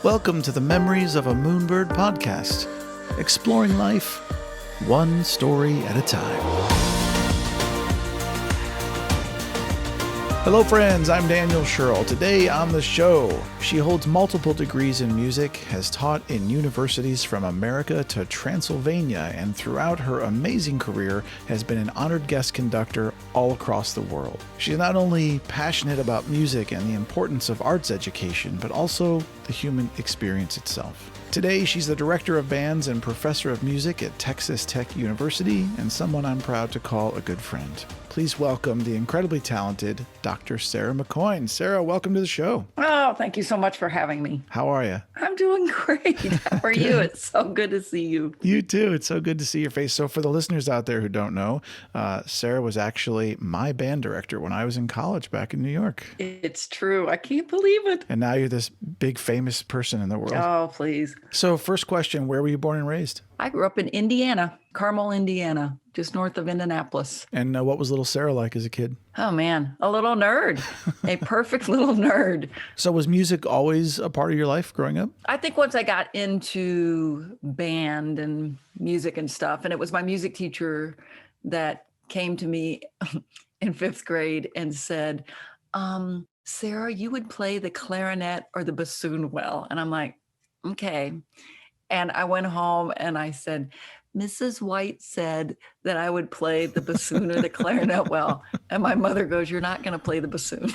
Welcome to the Memories of a Moonbird podcast, exploring life one story at a time. Hello friends, I'm Daniel Sherrill. Today on the show, she holds multiple degrees in music, has taught in universities from America to Transylvania, and throughout her amazing career has been an honored guest conductor all across the world. She's not only passionate about music and the importance of arts education, but also the human experience itself. Today, she's the director of bands and professor of music at Texas Tech University, and someone I'm proud to call a good friend. Please welcome the incredibly talented Dr. Sarah McKoin. Sarah, welcome to the show. Oh, thank you so much for having me. How are you? I'm doing great. How are you? It's so good to see you. You too. It's so good to see your face. So for the listeners out there who don't know, Sarah was actually my band director when I was in college back in New York. It's true. I can't believe it. And now you're this big famous person in the world. Oh, please. So first question, where were you born and raised? I grew up in Indiana, Carmel, Indiana, just north of Indianapolis. And what was little Sarah like as a kid? Oh, man, a little nerd, a perfect little nerd. So was music always a part of your life growing up? I think once I got into band and music and stuff, and it was my music teacher that came to me in fifth grade and said, Sarah, you would play the clarinet or the bassoon well. And I'm like, okay. And I went home and I said, Mrs. White said that I would play the bassoon or the clarinet well. And my mother goes, you're not going to play the bassoon.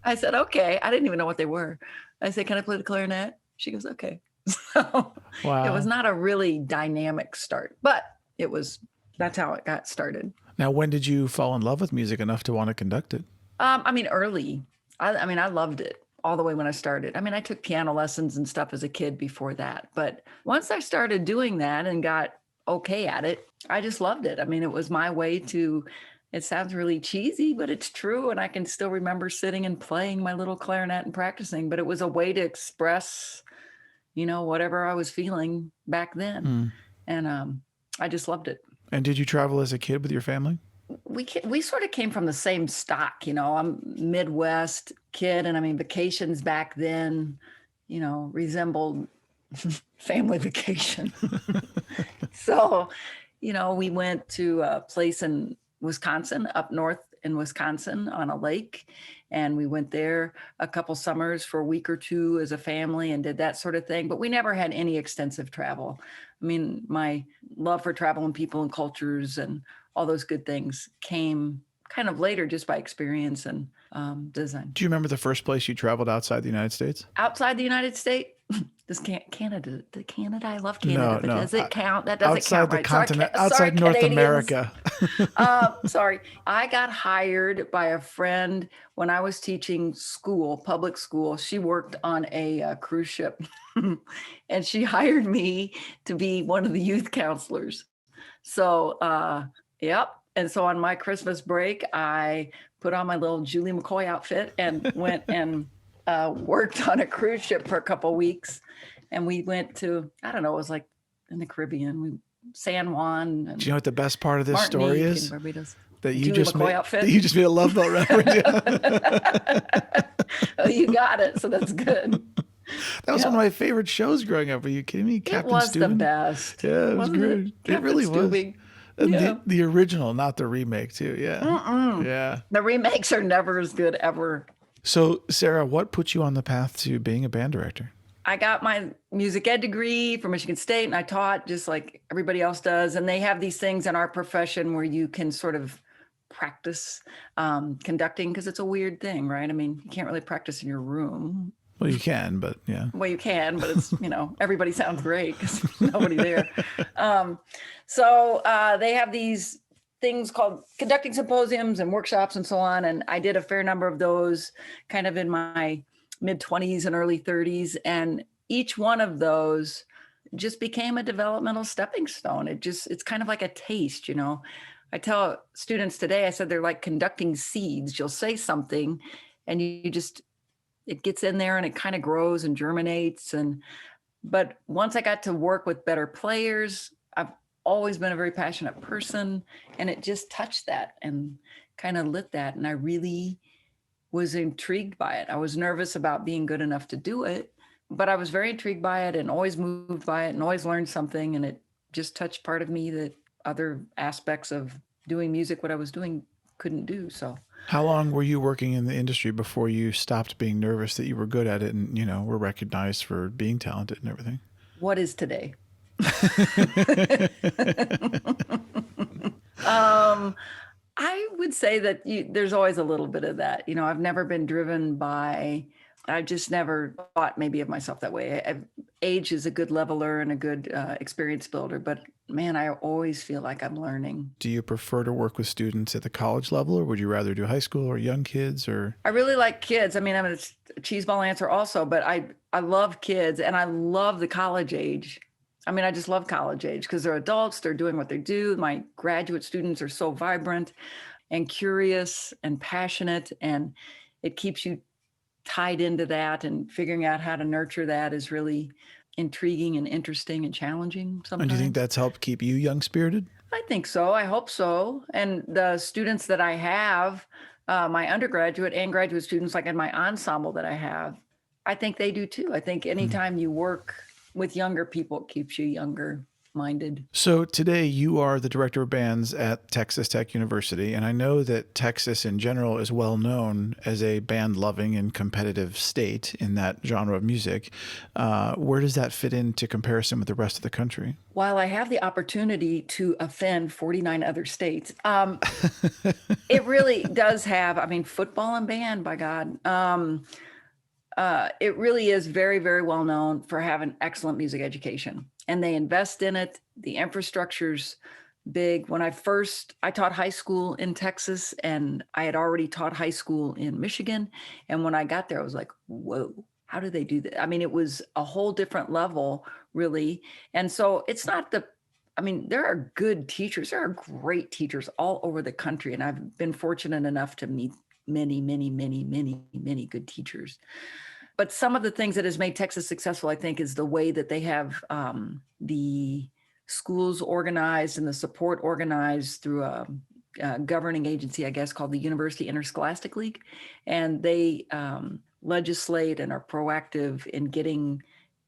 I said, okay. I didn't even know what they were. I said, can I play the clarinet? She goes, okay. So Wow. It was not a really dynamic start, but that's how it got started. Now, when did you fall in love with music enough to want to conduct it? Early. I loved it. All the way when I started. I took piano lessons and stuff as a kid before that. But once I started doing that and got okay at it, I just loved it. It was my way to, it sounds really cheesy, but it's true. And I can still remember sitting and playing my little clarinet and practicing, but it was a way to express, whatever I was feeling back then. And I just loved it. And did you travel as a kid with your family? We sort of came from the same stock, I'm Midwest kid. And vacations back then, resembled family vacation. So, we went to a place in Wisconsin, up north in Wisconsin on a lake. And we went there a couple summers for a week or two as a family and did that sort of thing. But we never had any extensive travel. My love for travel and people and cultures and all those good things came kind of later just by experience and design. Do you remember the first place you traveled outside the United States? Outside the United States? Canada, I love Canada, but does it count? That doesn't outside count, the right? continent, Sorry, outside North Canadians. America. Sorry. I got hired by a friend when I was teaching public school. She worked on a cruise ship and she hired me to be one of the youth counselors. So, yep. And so on my Christmas break, I put on my little Julie McCoy outfit and went and worked on a cruise ship for a couple of weeks. And we went to, I don't know, it was like in the Caribbean, San Juan. And do you know what the best part of this Martinique story is? That you just made a Love Boat reference. Oh, you got it. So that's good. That was one of my favorite shows growing up. Are you kidding me? Captain It was Steuben? the best. Yeah, it was great. It really was. Yeah. The original, not the remake, too. Yeah. Yeah. The remakes are never as good ever. So, Sarah, what put you on the path to being a band director? I got my music ed degree from Michigan State, and I taught just like everybody else does. And they have these things in our profession where you can sort of practice conducting, because it's a weird thing, right? You can't really practice in your room. Well, you can, but yeah. Well, you can, but it's, everybody sounds great because there's nobody there. So they have these things called conducting symposiums and workshops and so on. And I did a fair number of those kind of in my mid-20s and early 30s. And each one of those just became a developmental stepping stone. It's kind of like a taste, I tell students today, I said, they're like conducting seeds. You'll say something and it gets in there and it kind of grows and germinates. But once I got to work with better players, I've always been a very passionate person, and it just touched that and kind of lit that. And I really was intrigued by it. I was nervous about being good enough to do it, but I was very intrigued by it and always moved by it and always learned something. And it just touched part of me that other aspects of doing music, what I was doing, couldn't do. So How long were you working in the industry before you stopped being nervous that you were good at it and, were recognized for being talented and everything? what is today? I would say that there's always a little bit of that. I've never been driven by, I just never thought maybe of myself that way. Age is a good leveler and a good experience builder, but man, I always feel like I'm learning. Do you prefer to work with students at the college level, or would you rather do high school or young kids? Or I really like kids. I mean, I'm a cheeseball answer also, but I love kids and I love the college age. I mean, I just love college age because they're adults, they're doing what they do. My graduate students are so vibrant and curious and passionate, and it keeps you tied into that, and figuring out how to nurture that is really intriguing and interesting and challenging sometimes. And do you think that's helped keep you young-spirited? I think so. I hope so. And the students that I have, my undergraduate and graduate students, like in my ensemble that I have, I think they do too. I think anytime you work with younger people, it keeps you younger minded. So today you are the director of bands at Texas Tech University, and I know that Texas in general is well known as a band-loving and competitive state in that genre of music. Where does that fit into comparison with the rest of the country? While I have the opportunity to offend 49 other states, it really does have, I mean, football and band, by God. It really is very, very well known for having excellent music education, and they invest in it. The infrastructure's big. When I taught high school in Texas, and I had already taught high school in Michigan. And when I got there, I was like, whoa, how do they do that? I mean, it was a whole different level, really. And so it's not there are good teachers. There are great teachers all over the country. And I've been fortunate enough to meet many, many, many, many, many good teachers. But some of the things that has made Texas successful, I think, is the way that they have the schools organized and the support organized through a governing agency, I guess, called the University Interscholastic League. And they legislate and are proactive in getting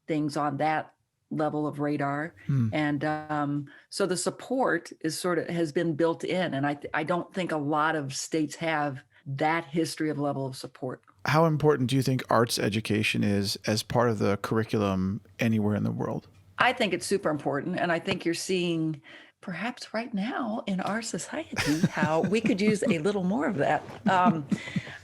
things on that level of radar. And so the support is has been built in. And I don't think a lot of states have that history of level of support. How important do you think arts education is as part of the curriculum anywhere in the world? I think it's super important. And I think you're seeing perhaps right now in our society how we could use a little more of that.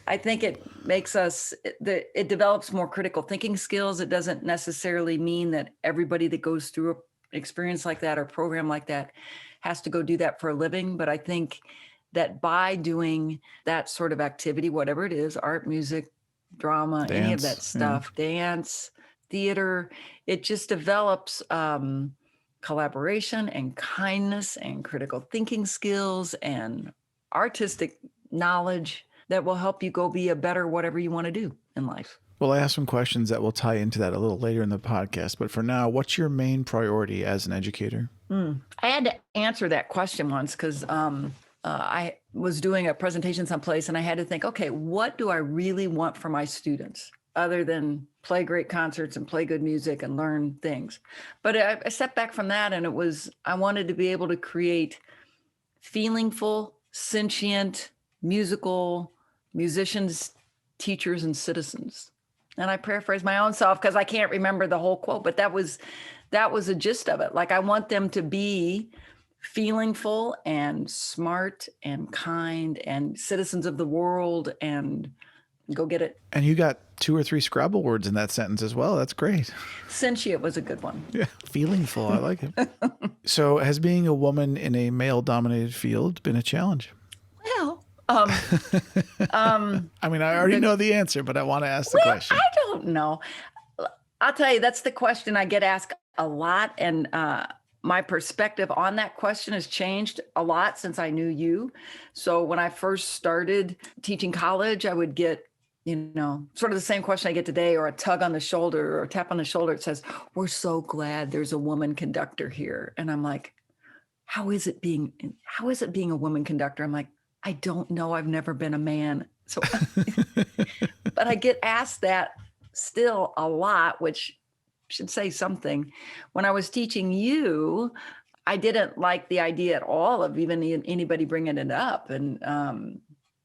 I think it makes it develops more critical thinking skills. It doesn't necessarily mean that everybody that goes through an experience like that or program like that has to go do that for a living. But I think that by doing that sort of activity, whatever it is, art, music, drama, Dance, any of that stuff, dance, theater, it just develops collaboration and kindness and critical thinking skills and artistic knowledge that will help you go be a better whatever you want to do in life. Well, I have some questions that will tie into that a little later in the podcast. But for now, what's your main priority as an educator? I had to answer that question once because I was doing a presentation someplace and I had to think, okay, what do I really want for my students other than play great concerts and play good music and learn things? But I stepped back from that, and I wanted to be able to create feelingful, sentient, musical musicians, teachers, and citizens. And I paraphrase my own self because I can't remember the whole quote, but that was a gist of it. Like, I want them to be feelingful and smart and kind and citizens of the world, and go get it. And you got 2 or 3 Scrabble words in that sentence as well. That's great. Sentient was a good one. Yeah. Feelingful. I like it. So has being a woman in a male-dominated field been a challenge? Well, I mean, I already know the answer, but I want to ask the question. I don't know. I'll tell you, that's the question I get asked a lot. And my perspective on that question has changed a lot since I knew you. So when I first started teaching college, I would get, sort of the same question I get today, or a tug on the shoulder or a tap on the shoulder. It says, "We're so glad there's a woman conductor here." And I'm like, how is it being a woman conductor? I'm like, I don't know. I've never been a man. So, but I get asked that still a lot, which should say something. When I was teaching you, I didn't like the idea at all of even anybody bringing it up. And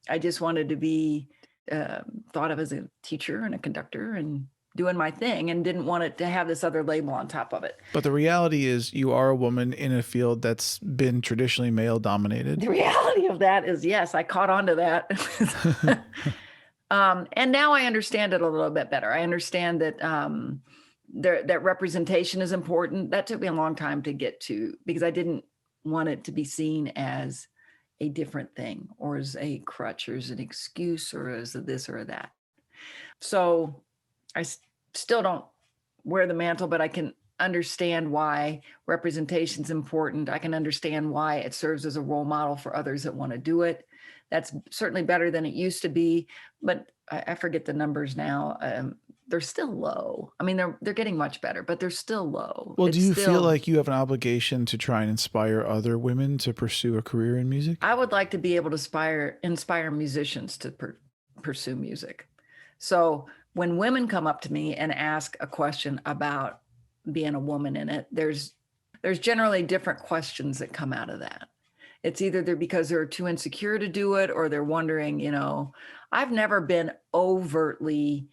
I just wanted to be thought of as a teacher and a conductor and doing my thing, and didn't want it to have this other label on top of it. But the reality is you are a woman in a field that's been traditionally male dominated. The reality of that is, yes, I caught on to that. And now I understand it a little bit better. I understand that that representation is important. That took me a long time to get to, because I didn't want it to be seen as a different thing, or as a crutch, or as an excuse, or as a this or a that. So I still don't wear the mantle, but I can understand why representation is important. I can understand why it serves as a role model for others that want to do it. That's certainly better than it used to be, but I forget the numbers now. They're still low. I mean, they're getting much better, but they're still low. Well, do you feel like you have an obligation to try and inspire other women to pursue a career in music? I would like to be able to inspire musicians to pursue music. So when women come up to me and ask a question about being a woman in it, there's generally different questions that come out of that. It's either because they're too insecure to do it, or they're wondering, I've never been overtly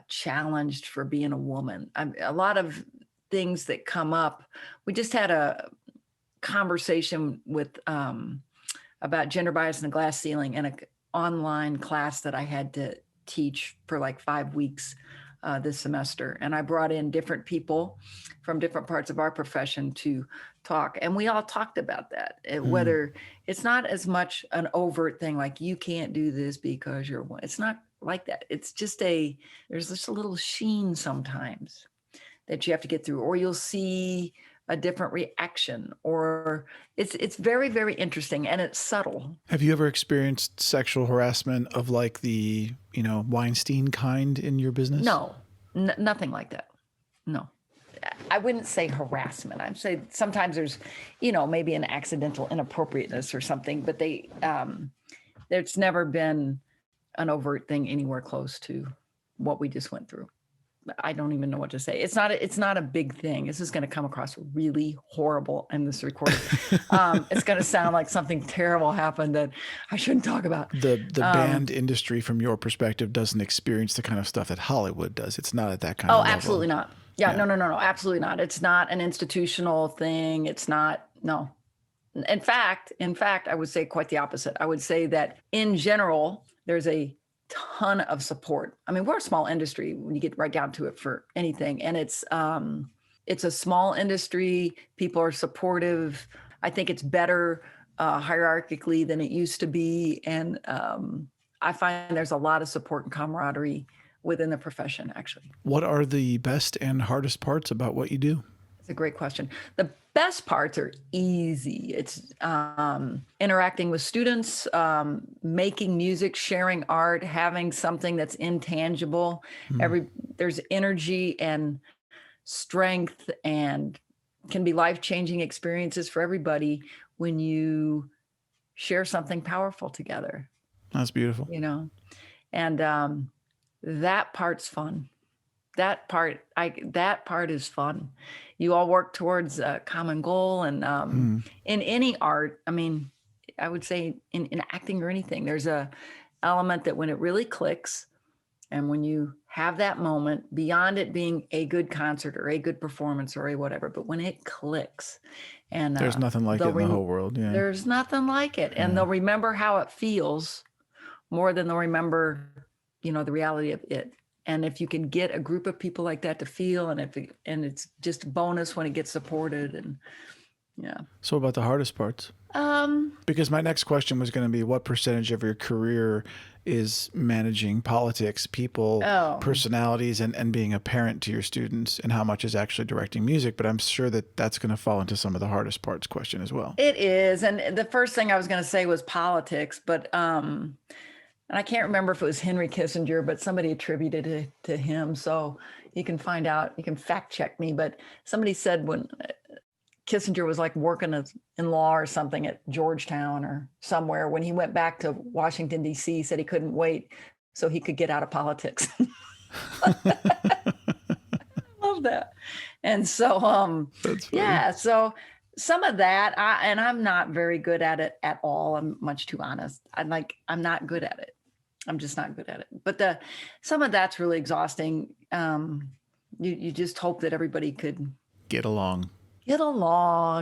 challenged for being a woman. A lot of things that come up. We just had a conversation with about gender bias and the glass ceiling in an online class that I had to teach for like 5 weeks this semester. And I brought in different people from different parts of our profession to talk. And we all talked about that, whether it's not as much an overt thing, like you can't do this because you're one. It's not like that. It's just there's just a little sheen sometimes that you have to get through, or you'll see a different reaction, or it's very, very interesting, and it's subtle. Have you ever experienced sexual harassment of like the, Weinstein kind in your business? No, nothing like that. No, I wouldn't say harassment. I'd say sometimes there's, maybe an accidental inappropriateness or something, but there's never been an overt thing anywhere close to what we just went through. I don't even know what to say. It's not a big thing. This is going to come across really horrible in this recording. It's going to sound like something terrible happened that I shouldn't talk about. The band industry, from your perspective, doesn't experience the kind of stuff that Hollywood does. It's not at that kind of level. Oh, absolutely not. Yeah, no, absolutely not. It's not an institutional thing. It's not, no. In fact, I would say quite the opposite. I would say that in general, there's a ton of support. I mean, we're a small industry when you get right down to it for anything. And it's a small industry. People are supportive. I think it's better hierarchically than it used to be. And I find there's a lot of support and camaraderie within the profession, actually. What are the best and hardest parts about what you do? It's a great question. The best parts are easy. It's interacting with students, making music, sharing art, having something that's intangible. There's energy and strength, and can be life-changing experiences for everybody when you share something powerful together. That's beautiful. And that part's fun. That part is fun. You all work towards a common goal, and in any art, I mean, I would say in acting or anything, there's a element that when it really clicks, and when you have that moment, beyond it being a good concert or a good performance or a whatever, but when it clicks, and there's nothing like it in the whole world. Yeah, there's nothing like it, and they'll remember how it feels more than they'll remember, the reality of it. And if you can get a group of people like that to feel, and it's just a bonus when it gets supported, and yeah. So about the hardest parts? Because my next question was going to be, what percentage of your career is managing politics, people, personalities, and being a parent to your students, and how much is actually directing music? But I'm sure that that's going to fall into some of the hardest parts question as well. It is. And the first thing I was going to say was politics, but and I can't remember if it was Henry Kissinger, but somebody attributed it to him. So you can find out, you can fact check me, but somebody said when Kissinger was like working in law or something at Georgetown or somewhere. When he went back to Washington, D.C., he said he couldn't wait so he could get out of politics. Love that. And so, That's funny. yeah, so some of that, and I'm not very good at it at all. I'm much too honest. I'm not good at it. I'm just not good at it. But some of that's really exhausting. You just hope that everybody could Get along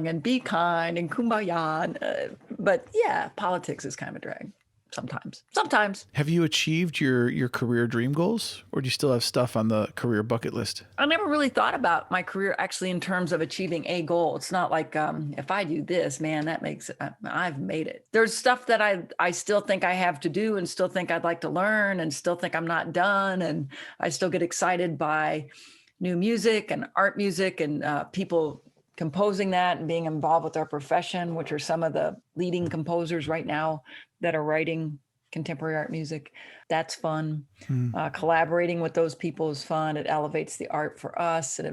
and be kind and kumbaya. But yeah, politics is kind of a drag sometimes. Have you achieved your career dream goals, or do you still have stuff on the career bucket list? I never really thought about my career actually in terms of achieving a goal. It's not like if I do this, man, that makes it, I've made it. There's stuff that I still think I have to do and still think I'd like to learn and still think I'm not done. And I still get excited by new music and art music and people composing that and being involved with our profession, which are some of the leading composers right now that are writing contemporary art music. That's fun. Collaborating with those people is fun. It elevates the art for us. It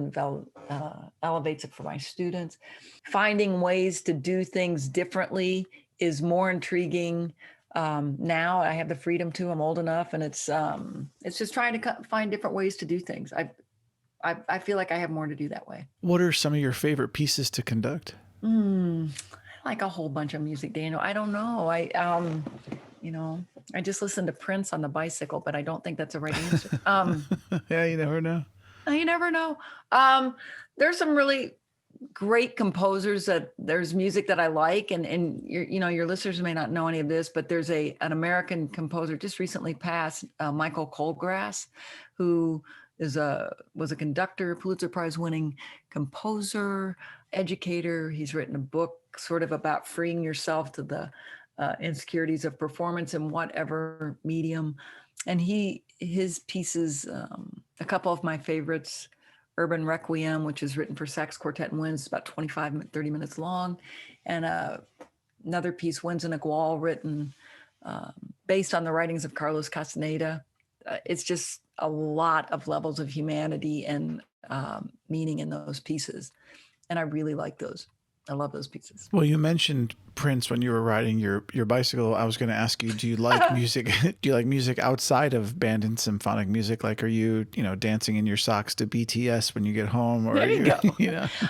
elevates it for my students. Finding ways to do things differently is more intriguing. Now I have the freedom to. I'm old enough, and it's just trying to find different ways to do things. I feel like I have more to do that way. What are some of your favorite pieces to conduct? I like a whole bunch of music, Daniel. I don't know. I just listened to Prince on the bicycle, but I don't think that's the right answer. Yeah, you never know. You never know. There's some really great composers there's music that I like, and your listeners may not know any of this, but there's an American composer just recently passed, Michael Colgrass, who was a conductor, Pulitzer Prize winning composer, educator. He's written a book sort of about freeing yourself to the insecurities of performance in whatever medium. And his pieces, a couple of my favorites, Urban Requiem, which is written for sax quartet and winds, about 30 minutes long. And another piece, Winds in a Gual, written based on the writings of Carlos Castaneda. It's just a lot of levels of humanity and meaning in those pieces. And I really like those. I love those pieces. Well, you mentioned Prince when you were riding your bicycle. I was going to ask you, do you like music? Do you like music outside of band and symphonic music? Like, are you, dancing in your socks to BTS when you get home? Or there you go.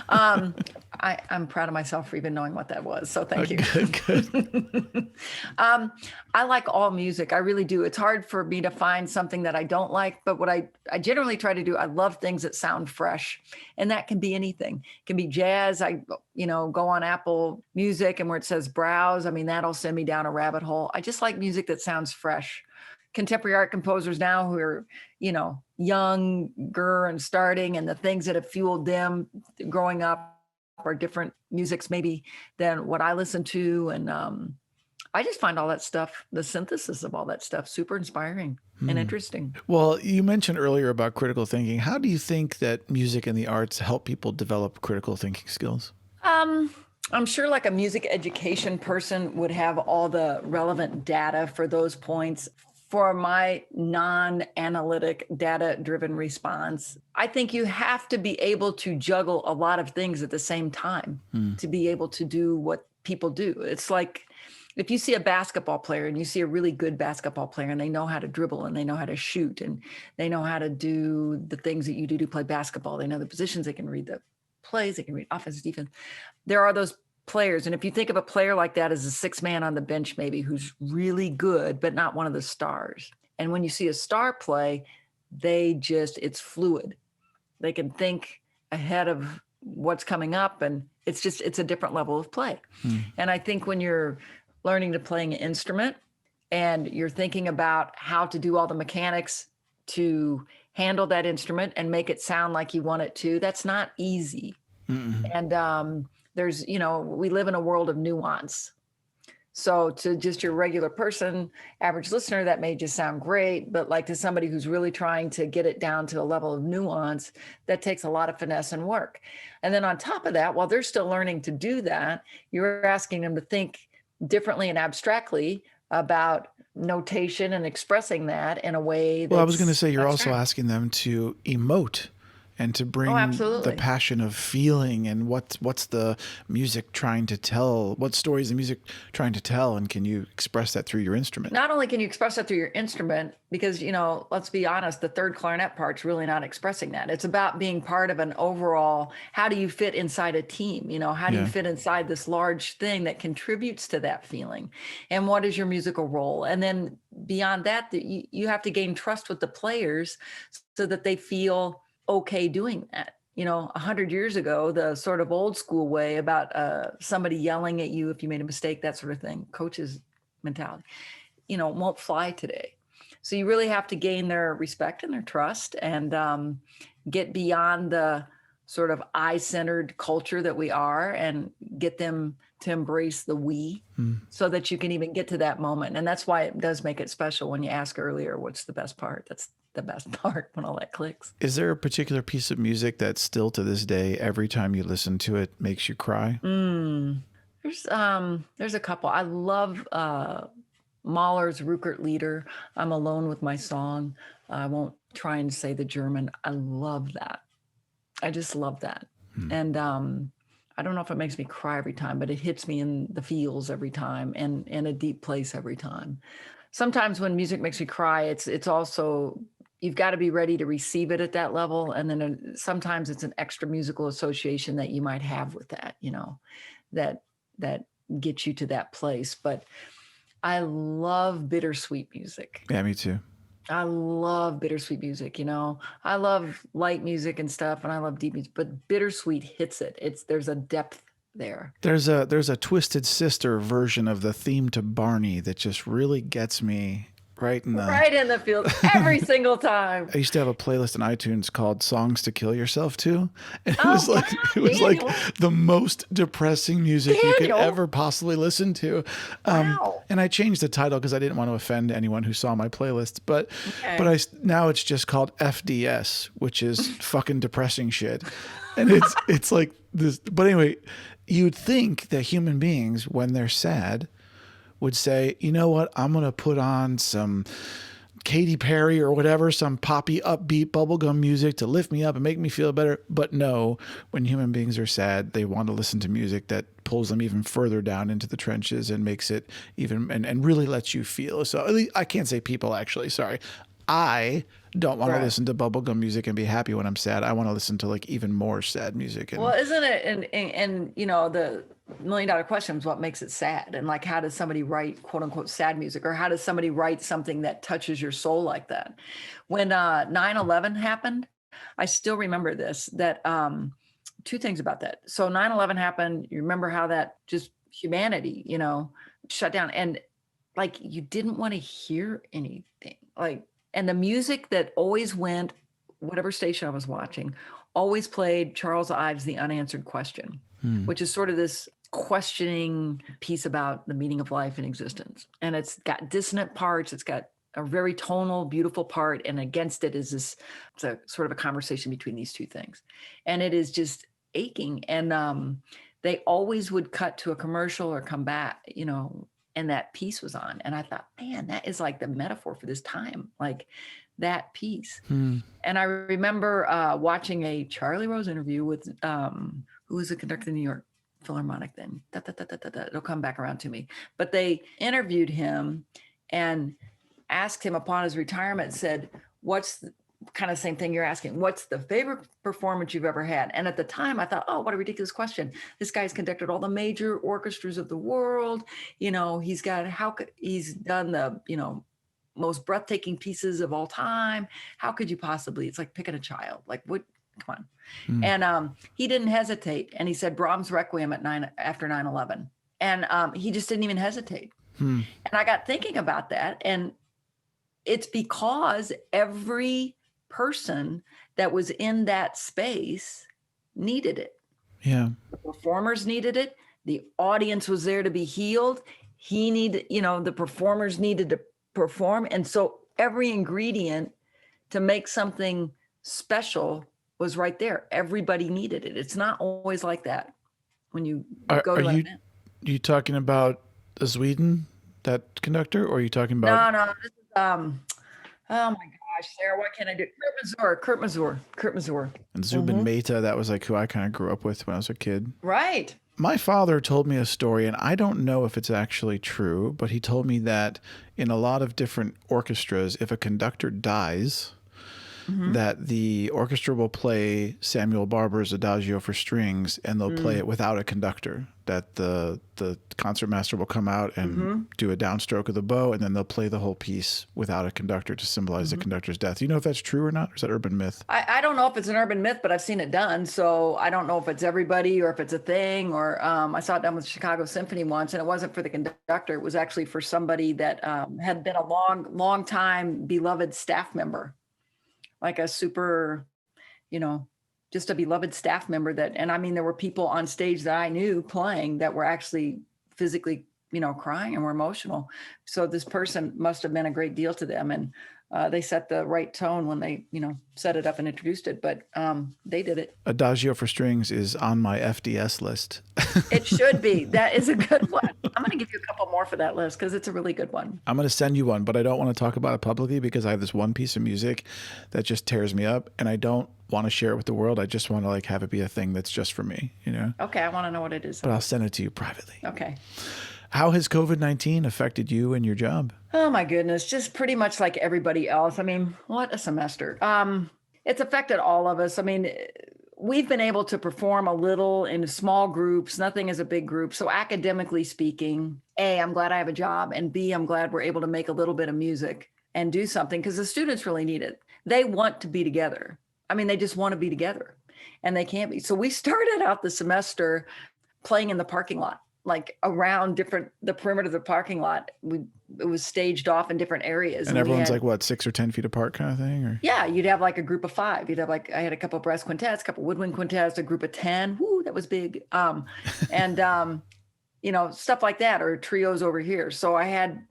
I'm proud of myself for even knowing what that was. So thank you. Good. I like all music. I really do. It's hard for me to find something that I don't like, but what I generally try to do, I love things that sound fresh, and that can be anything. It can be jazz. I go on Apple Music, and where it says browse, that'll send me down a rabbit hole. I just like music that sounds fresh. Contemporary art composers now who are, younger and starting, and the things that have fueled them growing up are different musics maybe than what I listen to. And I just find all that stuff, the synthesis of all that stuff, super inspiring and interesting. Well, you mentioned earlier about critical thinking. How do you think that music and the arts help people develop critical thinking skills? I'm sure like a music education person would have all the relevant data for those points. For my non-analytic, data-driven response, I think you have to be able to juggle a lot of things at the same time to be able to do what people do. It's like if you see a basketball player and you see a really good basketball player and they know how to dribble and they know how to shoot and they know how to do the things that you do to play basketball. They know the positions, they can read the plays, they can read offense, defense. There are those players. And if you think of a player like that as a sixth man on the bench, maybe who's really good, but not one of the stars. And when you see a star play, it's fluid. They can think ahead of what's coming up, and it's a different level of play. And I think when you're learning to play an instrument and you're thinking about how to do all the mechanics to handle that instrument and make it sound like you want it to, that's not easy. And there's, we live in a world of nuance. So to just your regular person, average listener, that may just sound great, but like to somebody who's really trying to get it down to a level of nuance, that takes a lot of finesse and work. And then on top of that, while they're still learning to do that, you're asking them to think differently and abstractly about notation and expressing that in a way that I was going to say, you're also asking them to emote and to Oh, bring the absolutely. passion of feeling and what's the music trying to tell, what story is the music trying to tell, and can you express that through your instrument? Not only can you express that through your instrument, because, let's be honest, the third clarinet part's really not expressing that. It's about being part of an overall, how do you fit inside a team? How do you Yeah. fit inside this large thing that contributes to that feeling? And what is your musical role? And then beyond that, you have to gain trust with the players so that they feel okay doing that. 100 years ago, the sort of old school way about somebody yelling at you if you made a mistake, that sort of thing, coaches mentality, won't fly today. So you really have to gain their respect and their trust, and get beyond the sort of I-centered culture that we are, and get them to embrace the we, so that you can even get to that moment. And that's why it does make it special when you ask earlier, what's the best part? That's the best part, when all that clicks. Is there a particular piece of music that still to this day, every time you listen to it, makes you cry? There's a couple. I love Mahler's Rückert Lieder. I'm alone with my song. I won't try and say the German. I love that. I just love that. And I don't know if it makes me cry every time, but it hits me in the feels every time, and in a deep place every time. Sometimes when music makes me cry, it's also, you've got to be ready to receive it at that level. And then sometimes it's an extra musical association that you might have with that, that gets you to that place. But I love bittersweet music. Yeah, me too. I love bittersweet music. I love light music and stuff, and I love deep music, but bittersweet hits it. There's a depth there. There's a Twisted Sister version of the theme to Barney that just really gets me right in the field every single time. I used to have a playlist on iTunes called "Songs to Kill Yourself To," and it Oh, was like Daniel. the most depressing music you could Daniel. ever possibly listen to. Wow. And I changed the title because I didn't want to offend anyone who saw my playlist. But Okay. now it's just called FDS, which is fucking depressing shit. And it's like this. But anyway, you'd think that human beings, when they're sad, would say, you know what, I'm going to put on some Katy Perry or whatever, some poppy, upbeat bubblegum music to lift me up and make me feel better. But no, when human beings are sad, they want to listen to music that pulls them even further down into the trenches and makes it even, and really lets you feel. So at least, I can't say people, actually, sorry. I don't want to listen to bubblegum music and be happy when I'm sad. I want to listen to like even more sad music. And Well, isn't it? And the $1 million question is, what makes it sad? And like, how does somebody write quote unquote sad music, or how does somebody write something that touches your soul like that? When 9/11 happened, I still remember this, that two things about that. So 9/11 happened. You remember how that just humanity, shut down, and like, you didn't want to hear anything, like, and the music that always went, whatever station I was watching, always played Charles Ives' The Unanswered Question, which is sort of this questioning piece about the meaning of life and existence. And it's got dissonant parts. It's got a very tonal, beautiful part. And against it is this, it's a sort of a conversation between these two things. And it is just aching. And they always would cut to a commercial or come back, and that piece was on. And I thought, man, that is like the metaphor for this time, like that piece. And I remember watching a Charlie Rose interview with, who was a conductor in the New York Philharmonic then. It'll come back around to me. But they interviewed him and asked him upon his retirement, said, what's the kind of same thing you're asking, what's the favorite performance you've ever had? And at the time I thought, oh, what a ridiculous question. This guy's conducted all the major orchestras of the world. He's done the, most breathtaking pieces of all time. How could you possibly, it's like picking a child, like what, come on. And he didn't hesitate. And he said Brahms' Requiem after 9/11. And he just didn't even hesitate. And I got thinking about that. And it's because every person that was in that space needed it. yeah, The performers needed it. The audience was there to be healed. The performers needed to perform. And so every ingredient to make something special was right there. Everybody needed it. It's not always like that when you go to an event. you talking about Sweden, that conductor, or are you talking about? No, this is, oh my gosh, Sarah, what can I do? Kurt Mazur. And Zubin Mehta, that was like who I kind of grew up with when I was a kid. Right. My father told me a story, and I don't know if it's actually true, but he told me that in a lot of different orchestras, if a conductor dies, that the orchestra will play Samuel Barber's Adagio for strings, and they'll play it without a conductor. That the concertmaster will come out and do a downstroke of the bow, and then they'll play the whole piece without a conductor to symbolize the conductor's death. Do you know if that's true or not? Or is that urban myth? I don't know if it's an urban myth, but I've seen it done. So I don't know if it's everybody or if it's a thing. Or I saw it done with Chicago Symphony once, and it wasn't for the conductor. It was actually for somebody that had been a long time beloved staff member, like a super, just a beloved staff member and I mean, there were people on stage that I knew playing that were actually physically, crying and were emotional. So this person must have meant a great deal to them. And they set the right tone when they, set it up and introduced it, but they did it. Adagio for strings is on my FDS list. It should be. That is a good one. I'm going to give you a couple more for that list because it's a really good one. I'm going to send you one, but I don't want to talk about it publicly because I have this one piece of music that just tears me up, and I don't want to share it with the world. I just want to have it be a thing that's just for me, Okay, I want to know what it is. But I'll send it to you privately. Okay. How has COVID-19 affected you and your job? Oh my goodness, just pretty much like everybody else. I mean, what a semester. It's affected all of us. I mean, we've been able to perform a little in small groups, nothing as a big group. So academically speaking, A, I'm glad I have a job, and B, I'm glad we're able to make a little bit of music and do something because the students really need it. They want to be together. I mean, they just want to be together and they can't be. So we started out the semester playing in the parking lot, like around the perimeter of the parking lot. It was staged off in different areas. And everyone's like, what, 6 or 10 feet apart kind of thing? Or? Yeah, you'd have like a group of 5. You'd have I had a couple of brass quintets, a couple of woodwind quintets, a group of 10. Woo, that was big. And stuff like that, or trios over here. So I had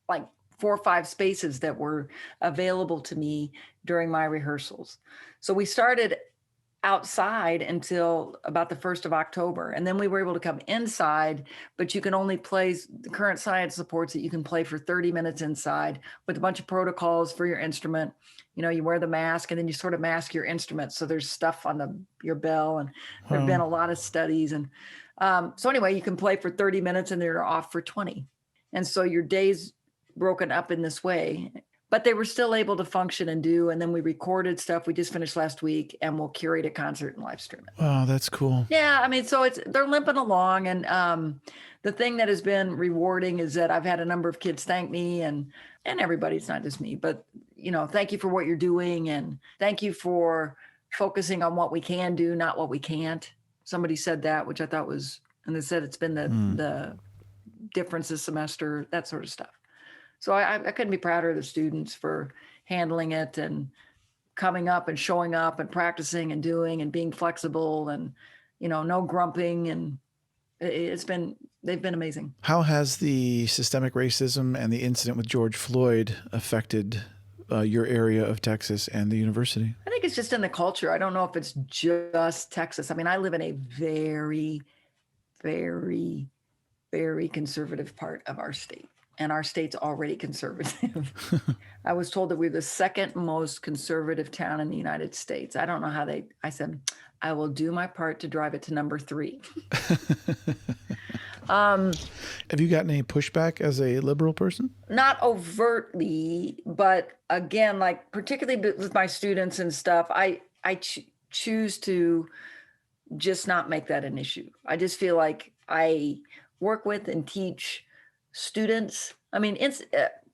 like 4 or 5 spaces that were available to me during my rehearsals. So we started outside until about the 1st of October. And then we were able to come inside, but you can only play, the current science supports that you can play for 30 minutes inside with a bunch of protocols for your instrument. You wear the mask and then you sort of mask your instrument. So there's stuff on your bell, and there've been a lot of studies. And so anyway, you can play for 30 minutes and they're off for 20. And so your day's broken up in this way. But they were still able to function and do. And then we recorded stuff. We just finished last week, and we'll curate a concert and live stream it. Oh, that's cool. Yeah, I mean, so they're limping along. And the thing that has been rewarding is that I've had a number of kids thank me, and everybody, it's not just me, but, thank you for what you're doing. And thank you for focusing on what we can do, not what we can't. Somebody said that, which I thought was, and they said it's been the difference this semester, that sort of stuff. So I couldn't be prouder of the students for handling it and coming up and showing up and practicing and doing and being flexible and, no grumping. And they've been amazing. How has the systemic racism and the incident with George Floyd affected your area of Texas and the university? I think it's just in the culture. I don't know if it's just Texas. I mean, I live in a very, very, very conservative part of our state. And our state's already conservative. I was told that we're the second most conservative town in the United States. I don't know how I said, I will do my part to drive it to number 3. Have you gotten any pushback as a liberal person? Not overtly, but again, like particularly with my students and stuff, I choose to just not make that an issue. I just feel like I work with and teach students. I mean,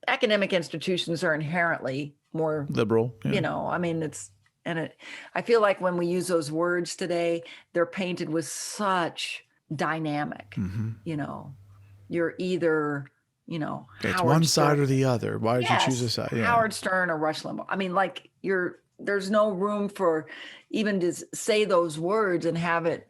academic institutions are inherently more liberal. Yeah. I mean, I feel like when we use those words today, they're painted with such dynamic. You're either, it's one side or the other. Why did you choose a side? Yeah. Howard Stern or Rush Limbaugh. I mean, like there's no room for even to say those words and have it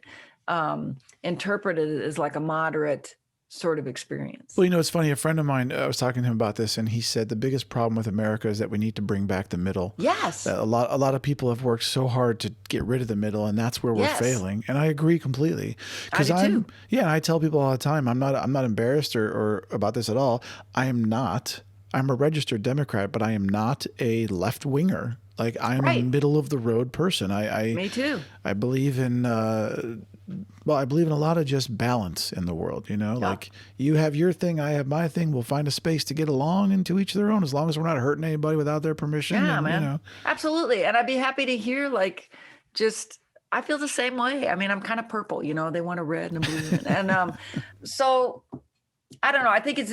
interpreted as like a moderate sort of experience. Well, it's funny. A friend of mine, I was talking to him about this, and he said the biggest problem with America is that we need to bring back the middle. Yes. A lot of people have worked so hard to get rid of the middle, and that's where we're failing. And I agree completely. I do too. Yeah, I tell people all the time, I'm not embarrassed or about this at all. I am not. I'm a registered Democrat, but I am not a left winger. Like I'm a Right. middle of the road person. Me too. I believe in I believe in a lot of just balance in the world, you know, Yeah. like you have your thing, I have my thing. We'll find a space to get along and to each their own, as long as we're not hurting anybody without their permission. Yeah, And, you man. know, Absolutely. And I'd be happy to hear like just I feel the same way. I mean, I'm kind of purple, you know, they want a red and a blue. So I don't know. I think it's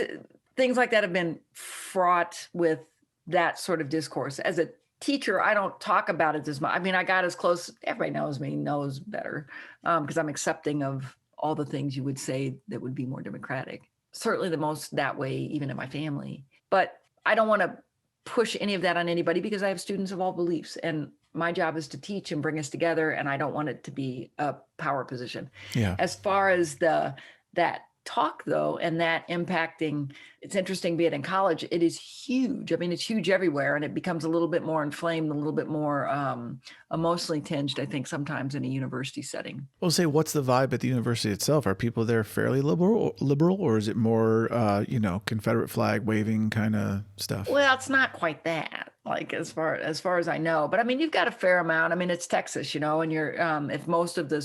things like that have been fraught with that sort of discourse. As a teacher, I don't talk about it as much. I mean, I got as close, everybody knows me, knows better, because I'm accepting of all the things you would say that would be more democratic. Certainly the most that way, even in my family. But I don't want to push any of that on anybody because I have students of all beliefs. And my job is to teach and bring us together. And I don't want it to be a power position. yeah. As far as that talk though, and that impacting, it's interesting being in college, it is huge. I mean, it's huge everywhere, and it becomes a little bit more inflamed, a little bit more emotionally tinged, I think, sometimes in a university setting. Well, say, what's the vibe at the university itself? Are people there fairly liberal, or is it more, Confederate flag waving kind of stuff? Well, it's not quite that, like as far as I know, but I mean, you've got a fair amount. I mean, it's Texas, you know, and you're if most of the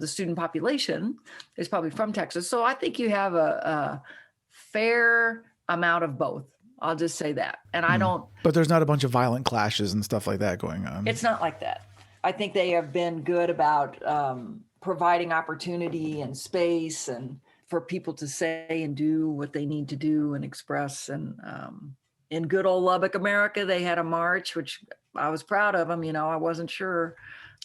student population is probably from Texas, so I think you have a fair amount of both. I'll just say that, and I don't. But there's not a bunch of violent clashes and stuff like that going on. It's not like that. I think they have been good about providing opportunity and space and for people to say and do what they need to do and express. And in good old Lubbock, America, they had a march, which I was proud of them. You know, I wasn't sure.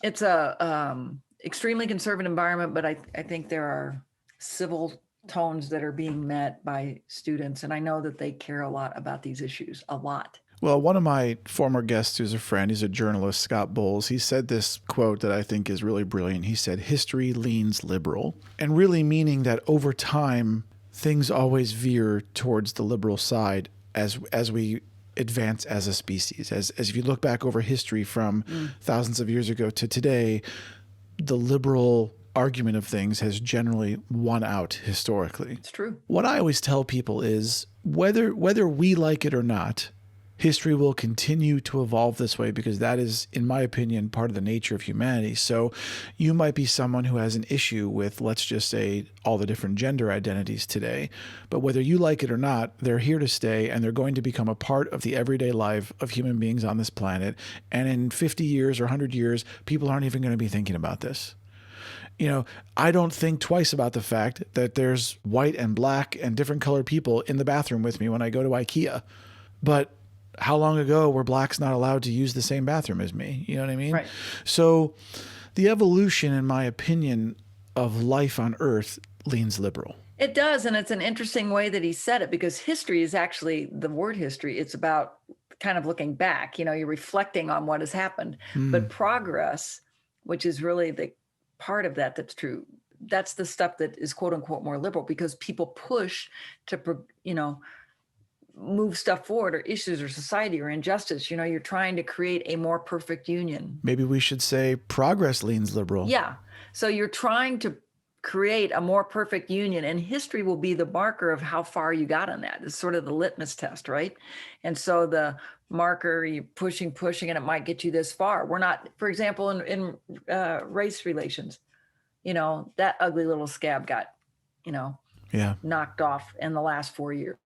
It's a extremely conservative environment, but I think there are civil tones that are being met by students. And I know that they care a lot about these issues, a lot. Well, one of my former guests who's a friend, he's a journalist, Scott Bowles, he said this quote that I think is really brilliant. He said, "History leans liberal," and really meaning that over time, things always veer towards the liberal side as we advance as a species. As if you look back over history from thousands of years ago to today, the liberal argument of things has generally won out historically. It's true. What I always tell people is whether we like it or not, history will continue to evolve this way because that is, in my opinion, part of the nature of humanity. So you might be someone who has an issue with, let's just say, all the different gender identities today. But whether you like it or not, they're here to stay, and they're going to become a part of the everyday life of human beings on this planet. And in 50 years or 100 years, people aren't even going to be thinking about this. You know, I don't think twice about the fact that there's white and black and different colored people in the bathroom with me when I go to IKEA. But how long ago were blacks not allowed to use the same bathroom as me? You know what I mean? Right. So the evolution, in my opinion, of life on Earth leans liberal. It does. And it's an interesting way that he said it, because history is actually the word history. It's about kind of looking back, you know, you're reflecting on what has happened. But progress, which is really the part of that that's true, that's the stuff that is quote unquote more liberal, because people push to, you know, move stuff forward, or issues or society or injustice. You know, you're trying to create a more perfect union. Maybe we should say progress leans liberal. Yeah. So you're trying to create a more perfect union, and history will be the marker of how far you got on that. It's sort of the litmus test, right? And so the marker, you're pushing, and it might get you this far. We're not, for example, in race relations, you know, that ugly little scab got, you know, knocked off in the last 4 years.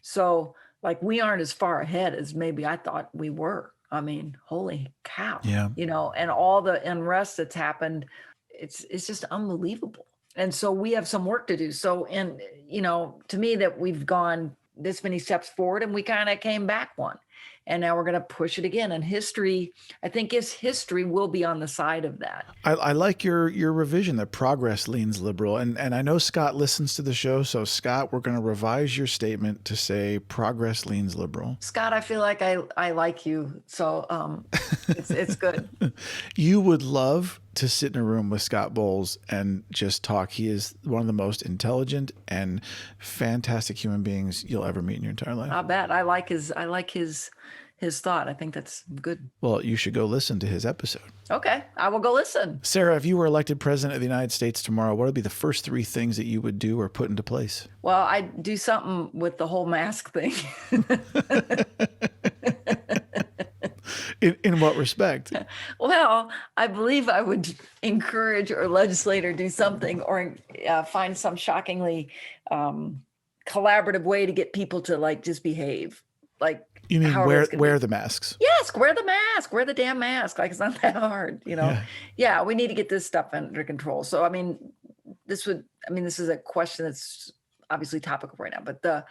So like, we aren't as far ahead as maybe I thought we were. I mean, holy cow, you know, and all the unrest that's happened, it's just unbelievable. And so we have some work to do. So, and, you know, to me, that we've gone this many steps forward and we kind of came back one. And now we're going to push it again. And history, I think history will be on the side of that. I like your revision that progress leans liberal. And I know Scott listens to the show. So Scott, we're going to revise your statement to say progress leans liberal. Scott, I feel like I like you. So it's good. You would love to sit in a room with Scott Bowles and just talk. He is one of the most intelligent and fantastic human beings you'll ever meet in your entire life. I bet. I like his his thought. I think that's good. Well, you should go listen to his episode. Okay, I will go listen. Sarah, if you were elected president of the United States tomorrow, what would be the first 3 things that you would do or put into place? Well, I'd do something with the whole mask thing. In what respect? Well, I believe I would encourage or legislate or do something or find some shockingly collaborative way to get people to like just behave. Like, You mean wear the masks? Yes, wear the mask, wear the damn mask. Like, it's not that hard, you know? Yeah, we need to get this stuff under control. So, I mean, this is a question that's obviously topical right now, but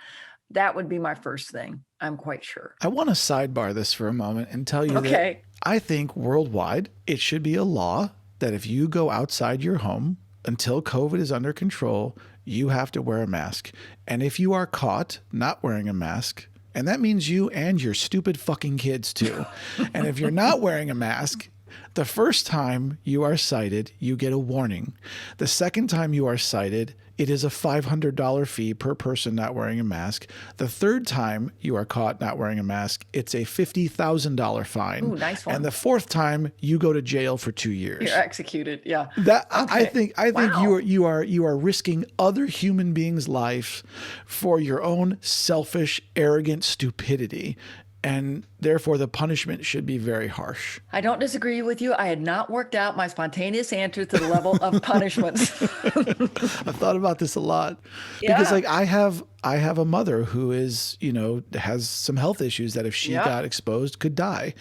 that would be my first thing. I'm quite sure. I want to sidebar this for a moment and tell you that I think worldwide, it should be a law that if you go outside your home until COVID is under control, you have to wear a mask. And if you are caught not wearing a mask, and that means you and your stupid fucking kids too. And if you're not wearing a mask, the first time you are cited, you get a warning. The second time you are cited, it is a $500 fee per person not wearing a mask. The third time you are caught not wearing a mask, it's a $50,000 fine. Ooh, nice one. And the fourth time, you go to jail for 2 years. You're executed. Yeah. I think you are risking other human beings' life for your own selfish, arrogant stupidity. And therefore, the punishment should be very harsh. I don't disagree with you. I had not worked out my spontaneous answer to the level of punishments. I've thought about this a lot because, like, I have a mother who is, has some health issues that if she got exposed could die.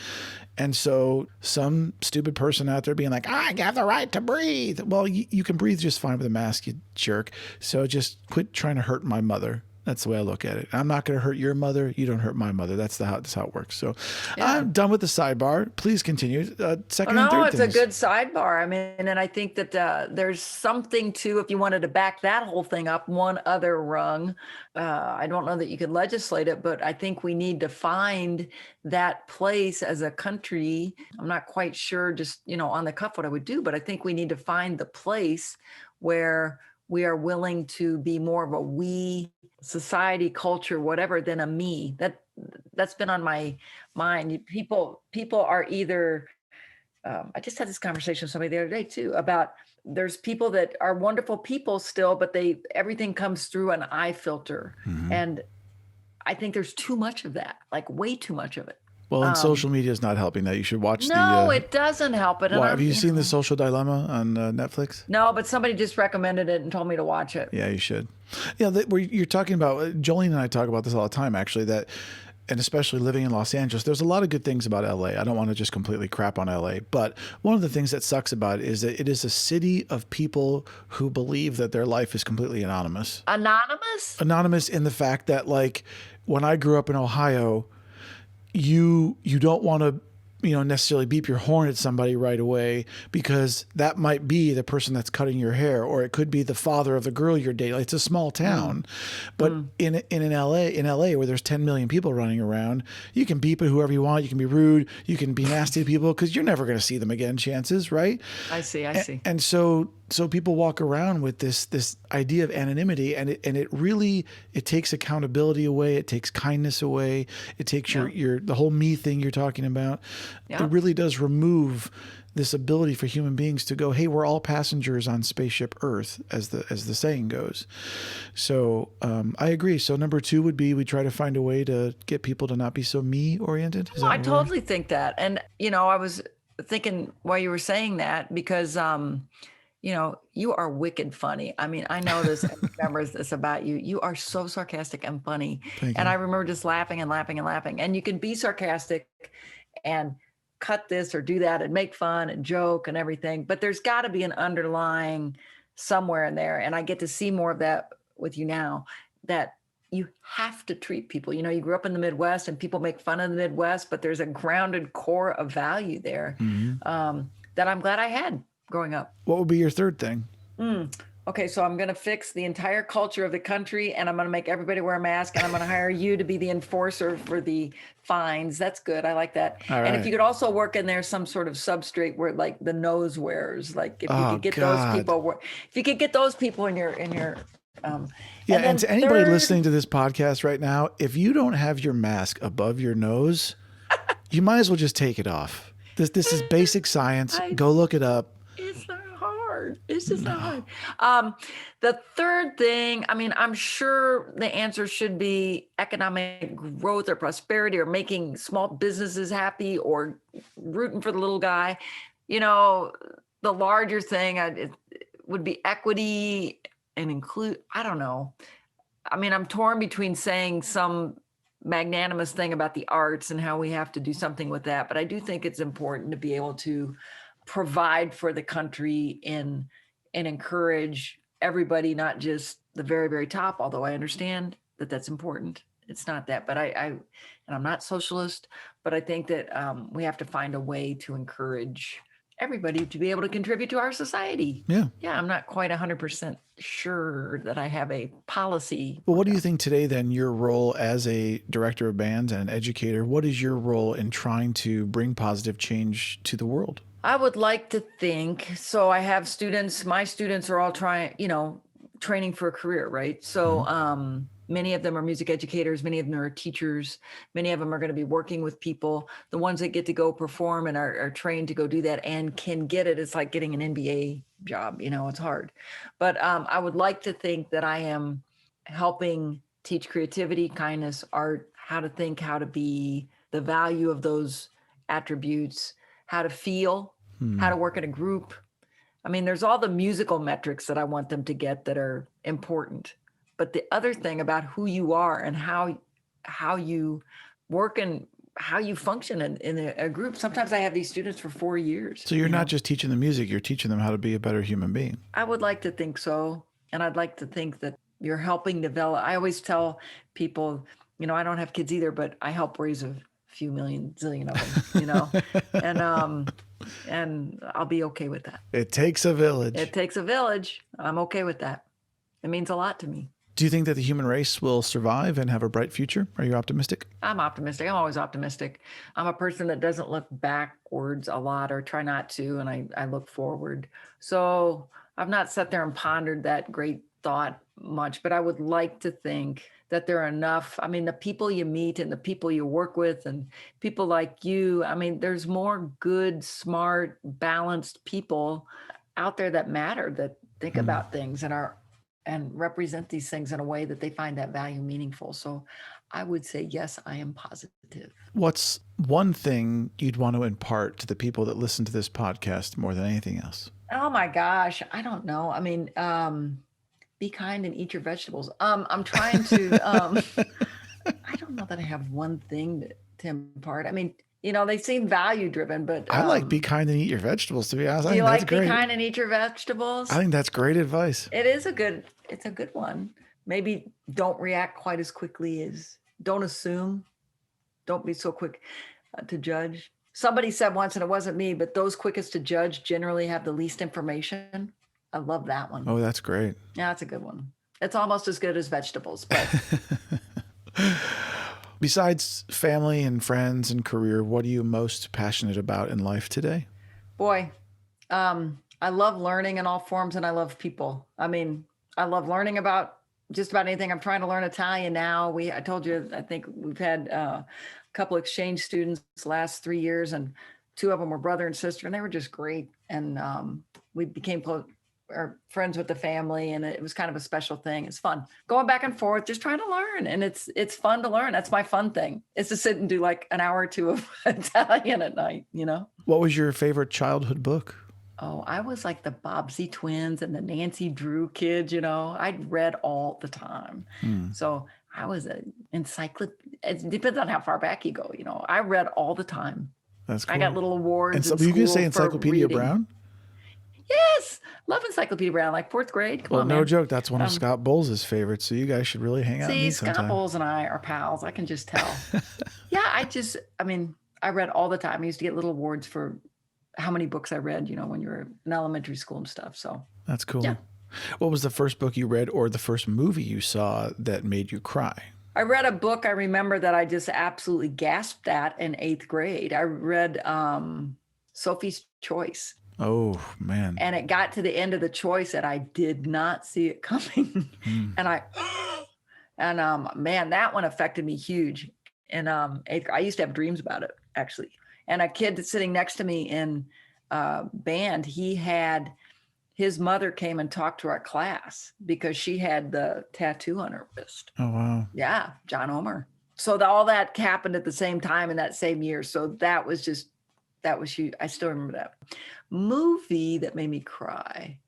And so some stupid person out there being like, I have the right to breathe. Well, you can breathe just fine with a mask, you jerk. So just quit trying to hurt my mother. That's the way I look at it. I'm not going to hurt your mother. You don't hurt my mother. That's how it works. So I'm done with the sidebar. Please continue. Second and third it's a good sidebar. I mean, and I think that there's something to, if you wanted to back that whole thing up one other rung, I don't know that you could legislate it, but I think we need to find that place as a country. I'm not quite sure just, on the cuff what I would do, but I think we need to find the place where we are willing to be more of a we society, culture, whatever, than a me. That's been on my mind. People are either, I just had this conversation with somebody the other day too, about there's people that are wonderful people still, but everything comes through an eye filter. Mm-hmm. And I think there's too much of that, like way too much of it. Well, and social media is not helping that. You should watch it doesn't help it. Have you seen The Social Dilemma on Netflix? No, but somebody just recommended it and told me to watch it. Yeah, you should. Yeah, you're talking about, Jolene and I talk about this all the time, actually, and especially living in Los Angeles, there's a lot of good things about LA. I don't want to just completely crap on LA, but one of the things that sucks about it is that it is a city of people who believe that their life is completely anonymous. Anonymous? Anonymous in the fact that, like, when I grew up in Ohio, you don't want to necessarily beep your horn at somebody right away because that might be the person that's cutting your hair, or it could be the father of the girl you're dating. It's a small town, but in LA where there's 10 million people running around, you can beep at whoever you want. You can be rude. You can be nasty to people because you're never going to see them again. Chances, right? I see. And so people walk around with this idea of anonymity, and it takes accountability away. It takes kindness away. It takes the whole me thing you're talking about. Yeah. It really does remove this ability for human beings to go, hey, we're all passengers on spaceship Earth, as the saying goes. So I agree. So number 2 would be we try to find a way to get people to not be so me oriented. I totally think that. And, I was thinking while you were saying that, because, you are wicked funny. I mean, I know this and remember this about you. You are so sarcastic and funny. Thank and you. I remember just laughing and laughing and laughing. And you can be sarcastic and cut this or do that and make fun and joke and everything. But there's got to be an underlying somewhere in there. And I get to see more of that with you now, that you have to treat people. You grew up in the Midwest and people make fun of the Midwest, but there's a grounded core of value there that I'm glad I had growing up. What would be your third thing? Okay, so I'm going to fix the entire culture of the country, and I'm going to make everybody wear a mask, and I'm going to hire you to be the enforcer for the fines. That's good. I like that. All and right. if you could also work in there some sort of substrate where, like, the nose wearers, like if you could get those people, if you could get those people in your and to anybody listening to this podcast right now, if you don't have your mask above your nose, You might as well just take it off. This is basic science. Go look it up. It's not hard. It's just not hard. The third thing, I mean, I'm sure the answer should be economic growth or prosperity or making small businesses happy or rooting for the little guy. You know, the larger thing it would be equity and include, I don't know. I mean, I'm torn between saying some magnanimous thing about the arts and how we have to do something with that. But I do think it's important to be able to provide for the country and encourage everybody, not just the very, very top, although I understand that that's important. It's not that, but and I'm not socialist, but I think that we have to find a way to encourage everybody to be able to contribute to our society. Yeah. Yeah, I'm not quite 100% sure that I have a policy. Well, what do you think today, then, your role as a director of bands and an educator, what is your role in trying to bring positive change to the world? I would like to think, so I have students, my students are all training for a career, right? So many of them are music educators, many of them are teachers, many of them are going to be working with people. The ones that get to go perform and are trained to go do that and can get it, it's like getting an MBA job, it's hard. But I would like to think that I am helping teach creativity, kindness, art, how to think, how to be, the value of those attributes, how to feel, how to work in a group. I mean, there's all the musical metrics that I want them to get that are important. But the other thing about who you are and how you work and how you function in a group. Sometimes I have these students for 4 years. So you're not just teaching the music, you're teaching them how to be a better human being. I would like to think so. And I'd like to think that you're helping develop. I always tell people, I don't have kids either, but I help raise a few million, zillion of them, and I'll be okay with that. It takes a village. It takes a village. I'm okay with that. It means a lot to me. Do you think that the human race will survive and have a bright future? Are you optimistic? I'm optimistic. I'm always optimistic. I'm a person that doesn't look backwards a lot or try not to, and I look forward. So I've not sat there and pondered that great thought much, but I would like to think that there are enough. I mean, the people you meet and the people you work with and people like you, I mean, there's more good, smart, balanced people out there that matter, that think about things and represent these things in a way that they find that value meaningful. So I would say, yes, I am positive. What's one thing you'd want to impart to the people that listen to this podcast more than anything else? Oh my gosh. I don't know. I mean, be kind and eat your vegetables. I'm trying to, I don't know that I have one thing to impart. I mean, they seem value driven, but I like be kind and eat your vegetables, to be honest. Do you like be kind and eat your vegetables? I think that's great advice. It's a good one. Maybe don't react quite as quickly don't assume. Don't be so quick to judge. Somebody said once, and it wasn't me, but those quickest to judge generally have the least information. I love that one. Oh, that's great. Yeah, that's a good one. It's almost as good as vegetables, but. Besides family and friends and career, what are you most passionate about in life today? Boy, I love learning in all forms and I love people. I mean, I love learning about just about anything. I'm trying to learn Italian now. I told you, I think we've had a couple exchange students the last 3 years, and 2 of them were brother and sister, and they were just great. And we became friends with the family, and it was kind of a special thing. It's fun going back and forth, just trying to learn. And it's fun to learn. That's my fun thing, is to sit and do like an hour or 2 of Italian at night, What was your favorite childhood book? Oh, I was like the Bobbsey twins and the Nancy Drew kids, I'd read all the time. So I was an encyclopedia. It depends on how far back you go, I read all the time. That's cool. I got little awards. And so you can say Encyclopedia Brown? Yes. Love Encyclopedia Brown, like 4th grade. Come on, no joke. That's one of Scott Bowles' favorites. So you guys should really hang out and meet sometime. Scott Bowles and I are pals. I can just tell. Yeah, I read all the time. I used to get little awards for how many books I read, when you were in elementary school and stuff. So that's cool. Yeah. What was the first book you read or the first movie you saw that made you cry? I read a book I remember that I just absolutely gasped at in 8th grade. I read Sophie's Choice. Oh, man. And it got to the end of the choice and I did not see it coming. And man, that one affected me huge. And I used to have dreams about it. actually. And a kid that's sitting next to me in band, his mother came and talked to our class because she had the tattoo on her wrist. Oh, wow. Yeah, John Homer. So all that happened at the same time in that same year. So that was huge. I still remember that. Movie that made me cry.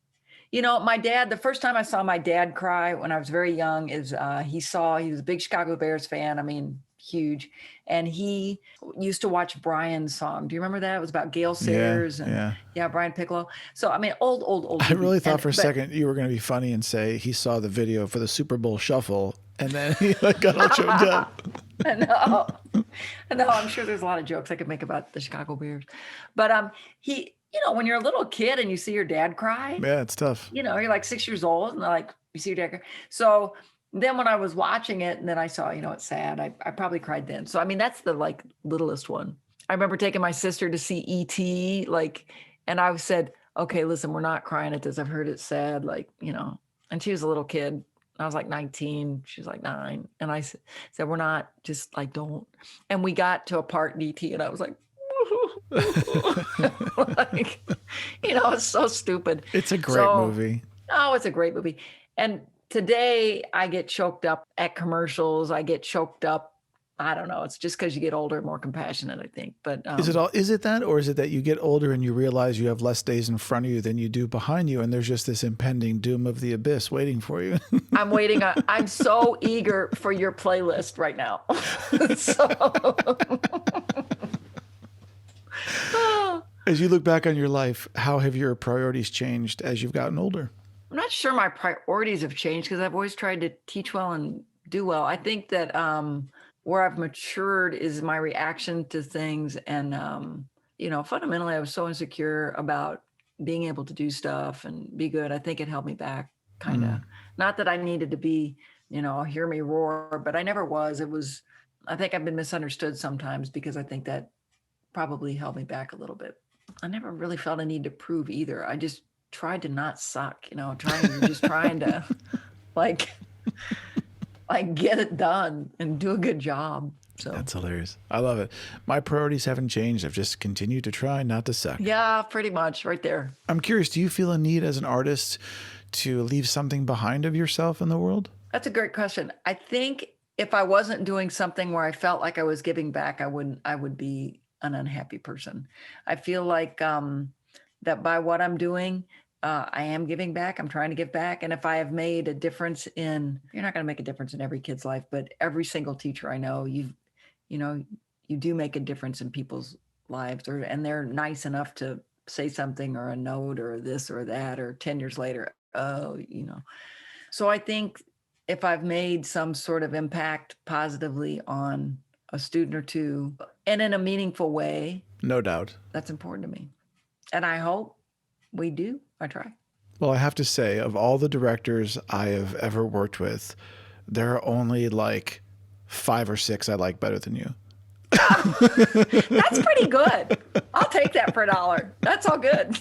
My dad, the first time I saw my dad cry when I was very young is he was a big Chicago Bears fan. I mean, huge. And he used to watch Brian's song. Do you remember that? It was about Gale Sayers and Brian Piccolo. So, I mean, old. I really thought for a second you were going to be funny and say he saw the video for the Super Bowl shuffle and then he got all choked up. No, I'm sure there's a lot of jokes I could make about the Chicago Bears. But when you're a little kid and you see your dad cry. Yeah, it's tough. You're like 6 years old and like you see your dad cry. So then when I was watching it and then I saw, it's sad, I probably cried then. So, I mean, that's the like littlest one. I remember taking my sister to see E.T. and I said, okay, listen, we're not crying at this. I've heard it's sad, and she was a little kid. I was like 19, she was like 9. And I said, we're not, just like, don't. And we got to a part in E.T. and I was like, it's so stupid. It's a great movie. Oh, it's a great movie. And today I get choked up at commercials. I get choked up. I don't know. It's just because you get older, more compassionate, I think. But is it that, or is it that you get older and you realize you have less days in front of you than you do behind you, and there's just this impending doom of the abyss waiting for you? I'm waiting. I'm so eager for your playlist right now. As you look back on your life, how have your priorities changed as you've gotten older? I'm not sure my priorities have changed because I've always tried to teach well and do well. I think that where I've matured is my reaction to things. And, fundamentally, I was so insecure about being able to do stuff and be good. I think it held me back, kind of. Not that I needed to be, hear me roar, but I never was. I think I've been misunderstood sometimes because I think that probably held me back a little bit. I never really felt a need to prove either. I just tried to not suck, trying to like get it done and do a good job. So that's hilarious. I love it. My priorities haven't changed. I've just continued to try not to suck. Yeah, pretty much right there. I'm curious, do you feel a need as an artist to leave something behind of yourself in the world? That's a great question. I think if I wasn't doing something where I felt like I was giving back, I would be an unhappy person. I feel like that by what I'm doing, I am giving back. I'm trying to give back. And if I have made a difference you're not going to make a difference in every kid's life, but every single teacher I know, you do make a difference in people's lives, and they're nice enough to say something or a note or this or that, or 10 years later, So I think if I've made some sort of impact positively on a student or two and in a meaningful way, no doubt, that's important to me. And I hope we do. I try. Well, I have to say, of all the directors I have ever worked with, there are only like 5 or 6 I like better than you. That's pretty good. I'll take that for $1. That's all good.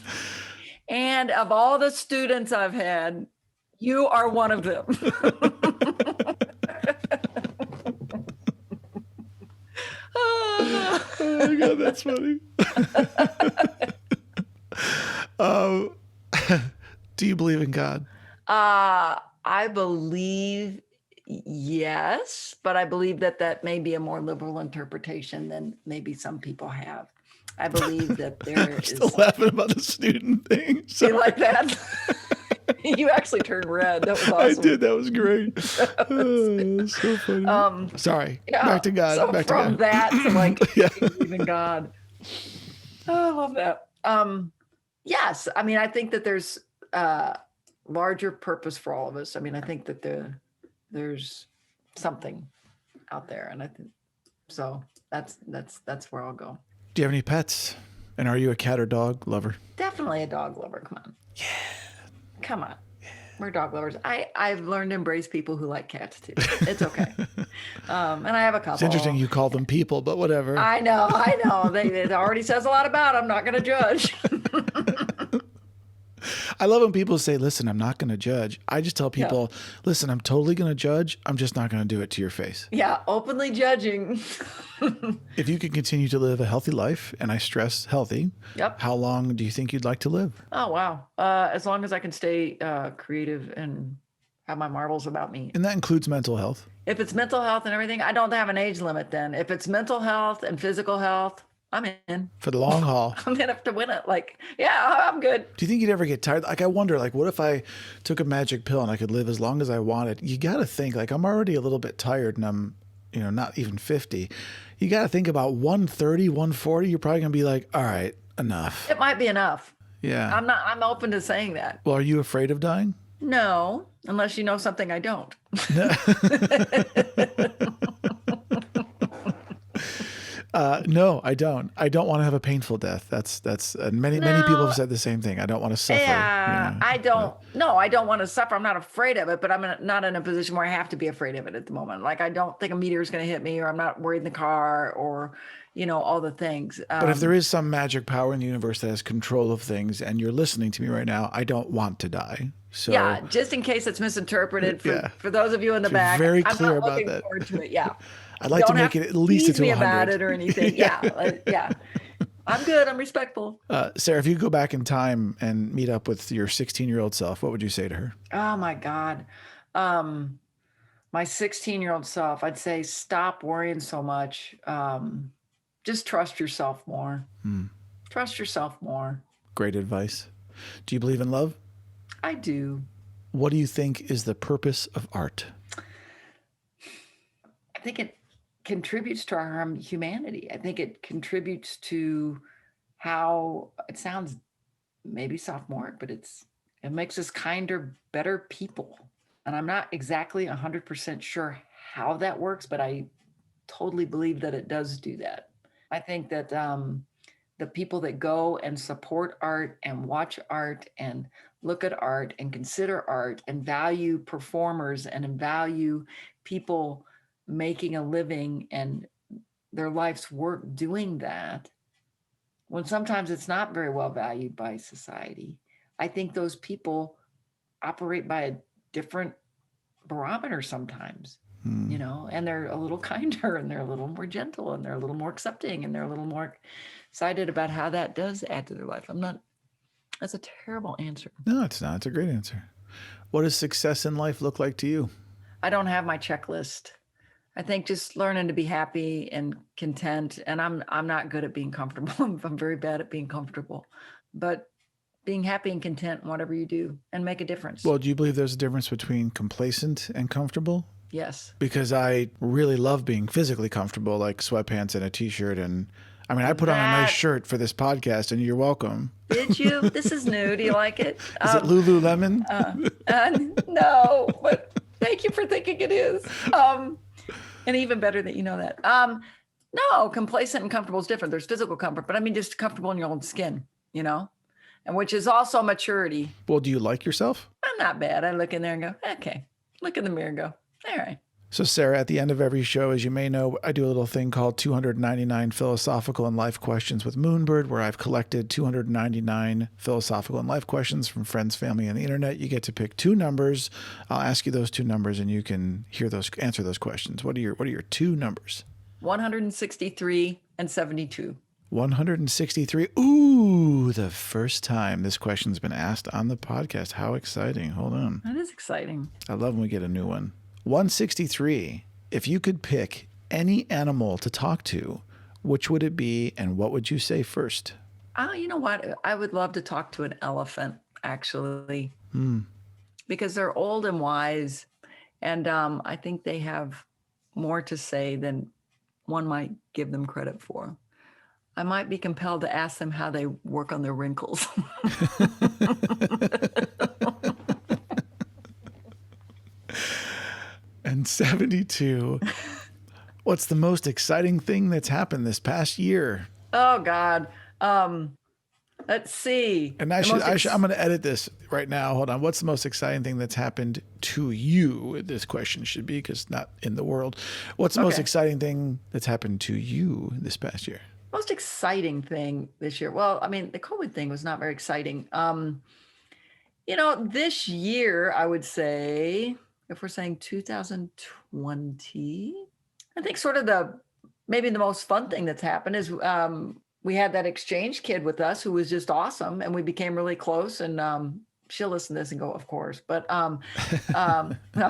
And of all the students I've had, you are one of them. Oh my God, that's funny. Do you believe in God? I believe yes, but I believe that may be a more liberal interpretation than maybe some people have. I believe that there is. Still laughing about the student thing. Sorry. You like that? You actually turned red. That was awesome. I did. That was great. That so funny. Sorry. Yeah, back to God. So back from to God. that to like even God. Oh, I love that. Yes. I mean, I think that there's larger purpose for all of us. I mean, I think that there's something out there, and I think so. That's where I'll go. Do you have any pets? And are you a cat or dog lover? Definitely a dog lover. Come on. Yeah. Come on. Yeah. We're dog lovers. I've learned to embrace people who like cats too. It's okay. And I have a couple. It's interesting you call them people, but whatever. I know. It already says a lot about them. I'm not going to judge. I love when people say, listen, I'm not going to judge. I just tell Yeah. people, listen, I'm totally going to judge. I'm just not going to do it to your face. Yeah, openly judging. If you could continue to live a healthy life, and I stress healthy, Yep. how long do you think you'd like to live? Oh, wow. As long as I can stay creative and have my marbles about me. And that includes mental health. If it's mental health and everything, I don't have an age limit then. If it's mental health and physical health, I'm in. For the long haul. I'm in to win it. Like, yeah, I'm good. Do you think you'd ever get tired? Like, I wonder, like, what if I took a magic pill and I could live as long as I wanted? You got to think, like, I'm already a little bit tired and I'm, not even 50. You got to think about 130, 140. You're probably going to be like, all right, enough. It might be enough. Yeah. I'm open to saying that. Well, are you afraid of dying? No, unless you know something I don't. No, I don't. I don't want to have a painful death. That's many people have said the same thing. I don't want to suffer. Yeah, I don't. No, I don't want to suffer. I'm not afraid of it, but I'm not in a position where I have to be afraid of it at the moment. Like, I don't think a meteor is going to hit me, or I'm not worried in the car, or all the things. But if there is some magic power in the universe that has control of things, and you're listening to me right now, I don't want to die. So yeah, just in case it's misinterpreted for those of you in the back, very I'm clear not about looking that. forward to it. Yeah. I'd like to make it at least tease to me 100. about it or anything. Yeah. I'm good. I'm respectful. Sarah, if you could go back in time and meet up with your 16-year-old self, what would you say to her? Oh my God. My 16-year-old self, I'd say, stop worrying so much. Just trust yourself more. Trust yourself more. Great advice. Do you believe in love? I do. What do you think is the purpose of art? I think it contributes to our humanity. I think it contributes to how it sounds maybe sophomoric, but it makes us kinder, better people. And I'm not exactly 100% sure how that works, but I totally believe that it does do that. I think that the people that go and support art and watch art and look at art and consider art and value performers and value people making a living and their life's work doing that, when sometimes it's not very well valued by society, I think those people operate by a different barometer sometimes, and they're a little kinder and they're a little more gentle and they're a little more accepting and they're a little more excited about how that does add to their life. That's a terrible answer. No, it's not. It's a great answer. What does success in life look like to you? I don't have my checklist. I think just learning to be happy and content. And I'm not good at being comfortable. I'm very bad at being comfortable, but being happy and content in whatever you do and make a difference. Well, do you believe there's a difference between complacent and comfortable? Yes. Because I really love being physically comfortable, like sweatpants and a t-shirt. And I mean, I put on a nice shirt for this podcast and you're welcome. Did you? This is new. Do you like it? Is it Lululemon? No, but thank you for thinking it is. And even better that you know that. No, complacent and comfortable is different. There's physical comfort, but I mean just comfortable in your own skin, and which is also maturity. Well, do you like yourself? I'm not bad. I look in there and go, okay. Look in the mirror and go, all right. So Sarah, at the end of every show, as you may know, I do a little thing called 299 Philosophical and Life Questions with Moonbird, where I've collected 299 philosophical and life questions from friends, family, and the internet. You get to pick two numbers. I'll ask you those two numbers, and you can answer those questions. What are your two numbers? 163 and 72. 163. Ooh, the first time this question's been asked on the podcast. How exciting. Hold on. That is exciting. I love when we get a new one. 163. If you could pick any animal to talk to, which would it be and what would you say first? Oh, you know what? I would love to talk to an elephant, actually, because they're old and wise. And I think they have more to say than one might give them credit for. I might be compelled to ask them how they work on their wrinkles. And 72. What's the most exciting thing that's happened this past year? Oh, God. Let's see. And I'm going to edit this right now. Hold on. What's the most exciting thing that's happened to you? This question should be, because not in the world. What's the most exciting thing that's happened to you this past year? Most exciting thing this year. Well, I mean, the COVID thing was not very exciting. This year, I would say, if we're saying 2020, I think sort of maybe the most fun thing that's happened is we had that exchange kid with us who was just awesome, and we became really close. And she'll listen to this and go, of course, but no,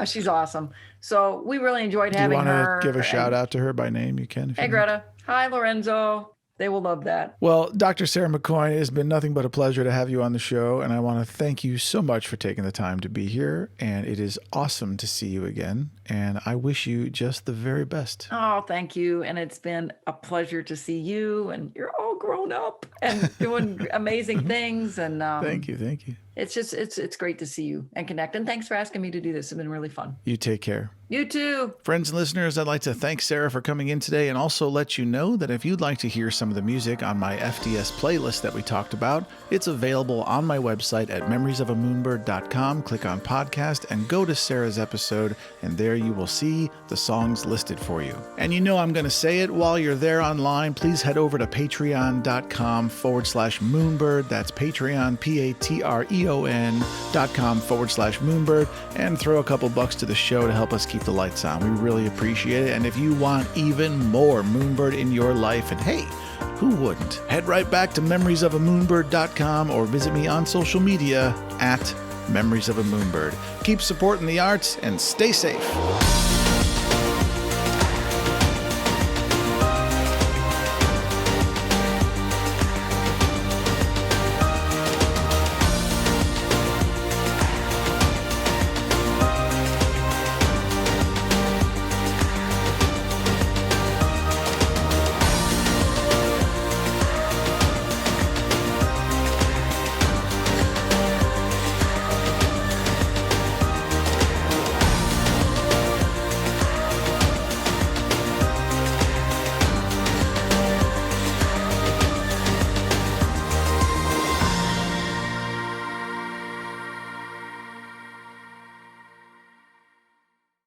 she's awesome. So we really enjoyed having her. Do you want to give a shout out to her by name? You can. Hey, Greta. Hi, Lorenzo. They will love that. Well, Dr. Sarah McKoin, it has been nothing but a pleasure to have you on the show, and I want to thank you so much for taking the time to be here, and it is awesome to see you again, and I wish you just the very best. Oh, thank you, and it's been a pleasure to see you, and you're all grown up and doing amazing things, and Thank you. It's just, it's great to see you and connect, and thanks for asking me to do this. It's been really fun. You take care. You too. Friends and listeners, I'd like to thank Sarah for coming in today and also let you know that if you'd like to hear some of the music on my FDS playlist that we talked about, it's available on my website at memoriesofamoonbird.com. Click on podcast and go to Sarah's episode, and there you will see the songs listed for you. And I'm going to say it while you're there online. Please head over to patreon.com/Moonbird. That's Patreon, patreon.com/Moonbird, and throw a couple bucks to the show to help us keep the lights on. We really appreciate it. And if you want even more Moonbird in your life, and hey, who wouldn't? Head right back to memoriesofamoonbird.com or visit me on social media at Memories of a Moonbird. Keep supporting the arts and stay safe.